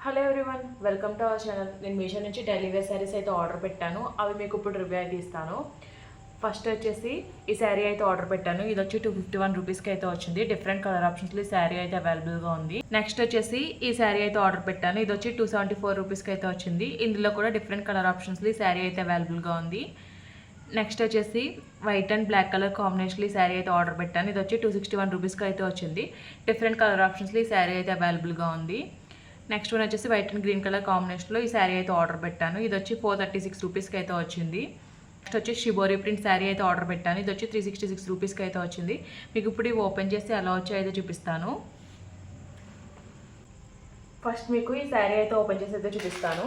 Hello everyone, welcome to our channel. నేను మీషో నుంచి daily wear saris అయితే ఆర్డర్ పెట్టాను. అవి మీకు ఇప్పుడు రివ్యూ అయితే ఇస్తాను. ఫస్ట్ వచ్చేసి ఈ శారీ అయితే ఆర్డర్ పెట్టాను. ఇది వచ్చి 251 రూపీస్కి అయితే వచ్చింది. డిఫరెంట్ కలర్ ఆప్షన్స్లో ఈ శారీ అయితే అవైలబుల్గా ఉంది. నెక్స్ట్ వచ్చేసి ఈ శారీ అయితే ఆర్డర్ పెట్టాను. ఇది వచ్చి 274 రూపీస్కి అయితే వచ్చింది. ఇందులో కూడా డిఫరెంట్ కలర్ ఆప్షన్స్లో ఈ శారీ అయితే అవైలబుల్గా ఉంది. నెక్స్ట్ వచ్చేసి వైట్ అండ్ బ్లాక్ కలర్ కాంబినేషన్లో ఈ శారీ అయితే ఆర్డర్ పెట్టాను. ఇది వచ్చి 261 రూపీస్కి అయితే వచ్చింది. డిఫరెంట్ కలర్ ఆప్షన్స్లో ఈ శారీ అయితే అవైలబుల్గా ఉంది. నెక్స్ట్ వన్ వచ్చేసి వైట్ అండ్ గ్రీన్ కలర్ కాంబినేషన్లో ఈ శారీ అయితే ఆర్డర్ పెట్టాను. ఇది వచ్చి 436 రూపీస్కి అయితే వచ్చింది. నెక్స్ట్ వచ్చి షిబోరి ప్రింట్ శారీ అయితే ఆర్డర్ పెట్టాను. ఇది వచ్చి 366 రూపీస్కి అయితే వచ్చింది. మీకు ఇప్పుడు ఇవి ఓపెన్ చేసి ఎలా వచ్చి అయితే చూపిస్తాను. ఫస్ట్ మీకు ఈ శారీ అయితే ఓపెన్ చేసి అయితే చూపిస్తాను.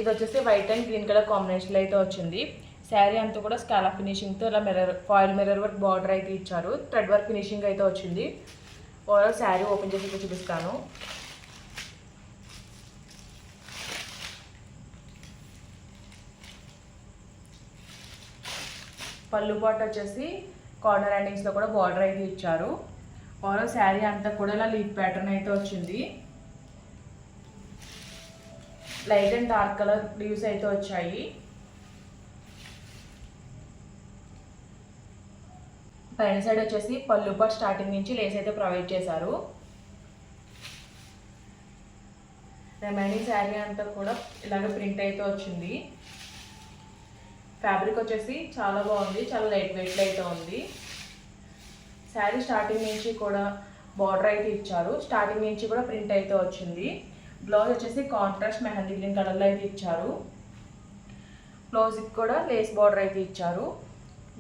ఇది వచ్చేసి వైట్ అండ్ గ్రీన్ కలర్ కాంబినేషన్లో అయితే వచ్చింది. శారీ అంతా కూడా స్కాలా ఫినిషింగ్తో ఇలా ఫాయిల్ మిర్రర్ వర్క్ బార్డర్ అయితే ఇచ్చారు. థ్రెడ్ వర్క్ ఫినిషింగ్ అయితే వచ్చింది. ఓవరాల్ శారీ ఓపెన్ చేసి చూపిస్తాను. పళ్ళు పాటు వచ్చేసి కార్నర్ ఎండింగ్స్లో కూడా బార్డర్ అయితే ఇచ్చారు. ఓవరాల్ శారీ అంతా కూడా ఇలా లీఫ్ ప్యాటర్న్ అయితే వచ్చింది. Light and dark colour leaves అయితే వచ్చాయి. పైన సైడ్ వచ్చేసి పళ్ళు పాటు స్టార్టింగ్ నుంచి లేస్ అయితే ప్రొవైడ్ చేశారు. రిమైనింగ్ శారీ అంతా కూడా ఇలాగ ప్రింట్ అయితే వచ్చింది. ఫ్యాబ్రిక్ వచ్చేసి చాలా బాగుంది, చాలా లైట్ వెయిట్లో అయితే ఉంది. శారీ స్టార్టింగ్ నుంచి కూడా బార్డర్ అయితే ఇచ్చారు. స్టార్టింగ్ నుంచి కూడా ప్రింట్ అయితే వచ్చింది. బ్లౌజ్ వచ్చేసి కాంట్రాస్ట్ మెహందీ గ్రీన్ కలర్లో అయితే ఇచ్చారు. బ్లౌజ్కి కూడా లేస్ బార్డర్ అయితే ఇచ్చారు.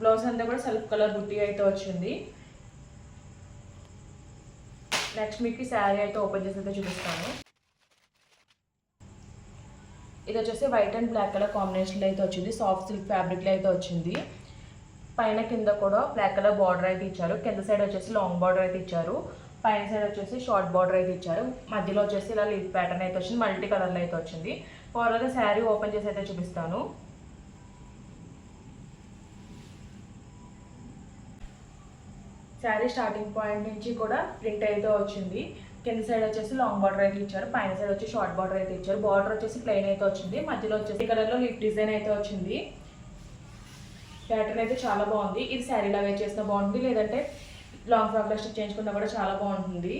బ్లౌజ్ అంతా కూడా సెల్ఫ్ కలర్ బుట్టి అయితే వచ్చింది. నెక్స్ట్ మీకు ఈ శారీ అయితే ఓపెన్ చేసి అయితే చూపిస్తాను. ఇది వచ్చేసి వైట్ అండ్ బ్లాక్ కలర్ కాంబినేషన్లో అయితే వచ్చింది. సాఫ్ట్ సిల్క్ ఫ్యాబ్రిక్లో అయితే వచ్చింది. పైన కింద కూడా బ్లాక్ కలర్ బార్డర్ అయితే ఇచ్చారు. కింద సైడ్ వచ్చేసి లాంగ్ బార్డర్ అయితే ఇచ్చారు. పైన సైడ్ వచ్చేసి షార్ట్ బార్డర్ అయితే ఇచ్చారు. మధ్యలో వచ్చేసి ఇలా లీఫ్ ప్యాటర్న్ అయితే వచ్చింది. మల్టీ కలర్లో అయితే వచ్చింది. ఓవరాల్గా శారీ ఓపెన్ చేసి అయితే చూపిస్తాను. శారీ స్టార్టింగ్ పాయింట్ నుంచి కూడా ప్రింట్ అయితే వచ్చింది. కింద సైడ్ వచ్చేసి లాంగ్ బార్డర్ అయితే ఇచ్చారు. పైన సైడ్ వచ్చి షార్ట్ బార్డర్ అయితే ఇచ్చారు. బార్డర్ వచ్చేసి ప్లెయిన్ అయితే వచ్చింది. మధ్యలో వచ్చేసి కలర్లో లీఫ్ డిజైన్ అయితే వచ్చింది. ప్యాటర్న్ అయితే చాలా బాగుంది. ఇది శారీలా వేర్ చేసినా బాగుంటుంది, లేదంటే లాంగ్ ఫ్రాక్లో స్టిచ్ చేయించుకున్నా కూడా చాలా బాగుంటుంది.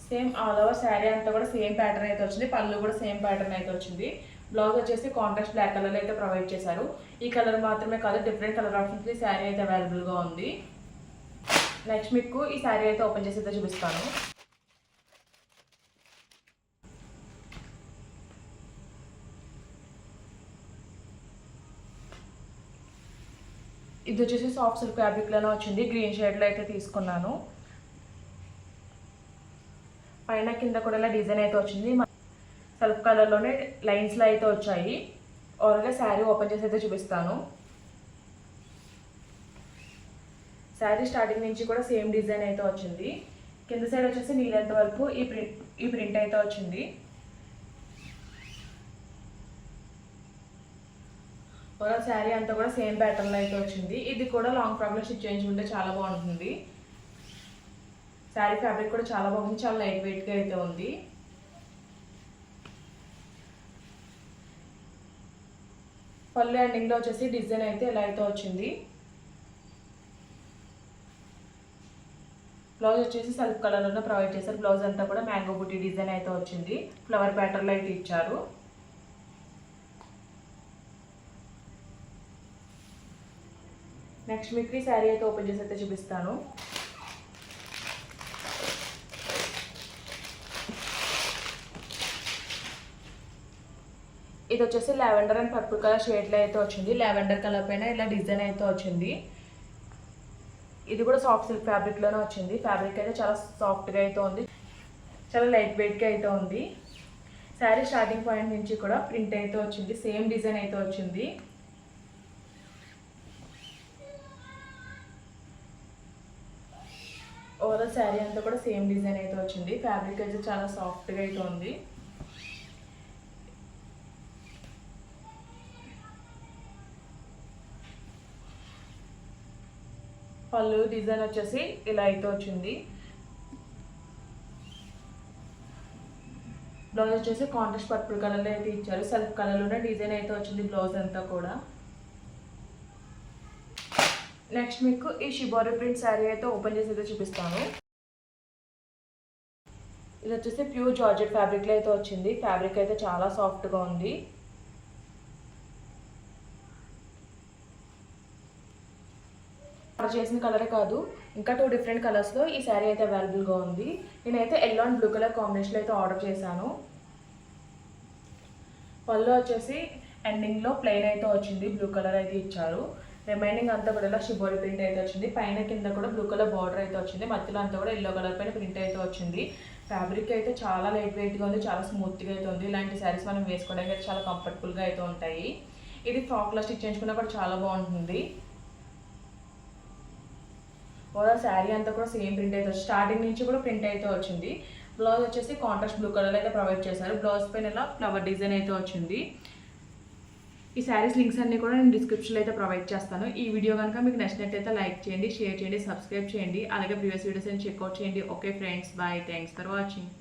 సేమ్ ఆల్ ఓవర్ శారీ అంతా కూడా సేమ్ ప్యాటర్న్ అయితే వచ్చింది. పళ్ళు కూడా సేమ్ ప్యాటర్న్ అయితే వచ్చింది. బ్లౌజ్ వచ్చేసి కాంట్రాస్ట్ బ్లాక్ కలర్లో అయితే ప్రొవైడ్ చేశారు. ఈ కలర్ మాత్రమే కాదు, డిఫరెంట్ కలర్ ఆప్షన్స్ ఈ శారీ అయితే అవైలబుల్గా ఉంది. నెక్స్ట్ మీకు ఈ శారీ అయితే ఓపెన్ చేసి అయితే చూపిస్తాను. ఇది వచ్చేసి సాఫ్ట్ సిల్క్ ఫ్యాబ్రిక్లోనే వచ్చింది. గ్రీన్ షేడ్లో అయితే తీసుకున్నాను. పైన కింద కూడా ఇలా డిజైన్ అయితే వచ్చింది. సెల్ఫ్ కలర్లోనే లైన్స్లో అయితే వచ్చాయి. ఓవరాల్గా శారీ ఓపెన్ చేసి అయితే చూపిస్తాను. శారీ స్టార్టింగ్ నుంచి కూడా సేమ్ డిజైన్ అయితే వచ్చింది. కింద సైడ్ వచ్చేసి నీళ్ళంత వరకు ఈ ప్రింట్ అయితే వచ్చింది. ఓవరాల్ శారీ అంతా కూడా సేమ్ ప్యాటర్న్లో అయితే వచ్చింది. ఇది కూడా లాంగ్ ఫ్రాక్లో స్టిచ్ చేయించుకుంటే చాలా బాగుంటుంది. శారీ ఫ్యాబ్రిక్ కూడా చాలా బాగుంది, చాలా లైట్ వెయిట్గా అయితే ఉంది. పళ్ళు ఎండింగ్లో వచ్చేసి డిజైన్ అయితే ఇలా అయితే వచ్చింది. బ్లౌజ్ వచ్చేసి సెల్ఫ్ కలర్లో ప్రొవైడ్ చేశారు. బ్లౌజ్ అంతా కూడా మ్యాంగో బుట్టి డిజైన్ అయితే వచ్చింది. ఫ్లవర్ ప్యాటర్న్లో అయితే ఇచ్చారు. నెక్స్ట్ మీకు ఈ శారీ అయితే ఓపెన్ చేసి అయితే చూపిస్తాను. ఇది వచ్చేసి లావెండర్ అండ్ పర్పుల్ కలర్ షేడ్లో అయితే వచ్చింది. లావెండర్ కలర్ పైన ఇలా డిజైన్ అయితే వచ్చింది. ఇది కూడా సాఫ్ట్ సిల్క్ ఫ్యాబ్రిక్లోనే వచ్చింది. ఫ్యాబ్రిక్ అయితే చాలా సాఫ్ట్గా అయితే ఉంది, చాలా లైట్ వెయిట్గా అయితే ఉంది. శారీ స్టార్టింగ్ పాయింట్ నుంచి కూడా ప్రింట్ అయితే వచ్చింది. సేమ్ డిజైన్ అయితే వచ్చింది. ఓవరాల్ శారీ అంతా కూడా సేమ్ డిజైన్ అయితే వచ్చింది. ఫ్యాబ్రిక్ అయితే చాలా సాఫ్ట్గా అయితే ఉంది. పళ్ళు డిజైన్ వచ్చేసి ఇలా అయితే వచ్చింది. బ్లౌజ్ వచ్చేసి కాంట్రాస్ట్ పర్పుల్ కలర్లో అయితే ఇచ్చారు. సెల్ఫ్ కలర్లోనే డిజైన్ అయితే వచ్చింది బ్లౌజ్ అంతా కూడా. నెక్స్ట్ మీకు ఈ షిబోరి ప్రింట్ శారీ అయితే ఓపెన్ చేసి అయితే చూపిస్తాను. ఇది వచ్చేసి ప్యూర్ జార్జెట్ ఫ్యాబ్రిక్లో అయితే వచ్చింది. ఫ్యాబ్రిక్ అయితే చాలా సాఫ్ట్గా ఉంది. ఆర్డర్ చేసిన కలరే కాదు, ఇంకా 2 డిఫరెంట్ కలర్స్లో ఈ శారీ అయితే అవైలబుల్గా ఉంది. నేనైతే ఎల్లో అండ్ బ్లూ కలర్ కాంబినేషన్లో అయితే ఆర్డర్ చేశాను. పళ్ళు వచ్చేసి ఎండింగ్లో ప్లెయిన్ అయితే వచ్చింది, బ్లూ కలర్ అయితే ఇచ్చారు. రిమైనింగ్ అంతా కూడా ఇలా షిబోరి ప్రింట్ అయితే వచ్చింది. పైన కింద కూడా బ్లూ కలర్ బార్డర్ అయితే వచ్చింది. మధ్యలో అంతా కూడా ఎల్లో కలర్ పైన ప్రింట్ అయితే వచ్చింది. ఫ్యాబ్రిక్ అయితే చాలా లైట్ వెయిట్గా ఉంది, చాలా స్మూత్గా అయితే ఉంది. ఇలాంటి శారీస్ మనం వేసుకోవడానికి అయితే చాలా కంఫర్టబుల్గా అయితే ఉంటాయి. ఇది ఫ్రాక్లో స్టిచ్ చేయించుకున్నా కూడా చాలా బాగుంటుంది. ఓవరాల్ శారీ అంతా కూడా సేమ్ ప్రింట్ అయితే వచ్చింది. స్టార్టింగ్ నుంచి కూడా ప్రింట్ అయితే వచ్చింది. బ్లౌజ్ వచ్చేసి కాంట్రాస్ట్ బ్లూ కలర్ అయితే ప్రొవైడ్ చేశారు. బ్లౌజ్ పైన ఇలా ఫ్లవర్ డిజైన్ అయితే వచ్చింది. ఈ శారీస్ లింక్స్ అన్ని కూడా నేను డిస్క్రిప్షన్లో అయితే ప్రొవైడ్ చేస్తాను. ఈ వీడియో కనుక మీకు నచ్చినట్టయితే లైక్ చేయండి, షేర్ చేయండి, సబ్స్క్రైబ్ చేయండి. అలాగే ప్రీవియస్ వీడియోస్ చెక్అవుట్ చేయండి. Okay friends, bye, thanks for watching.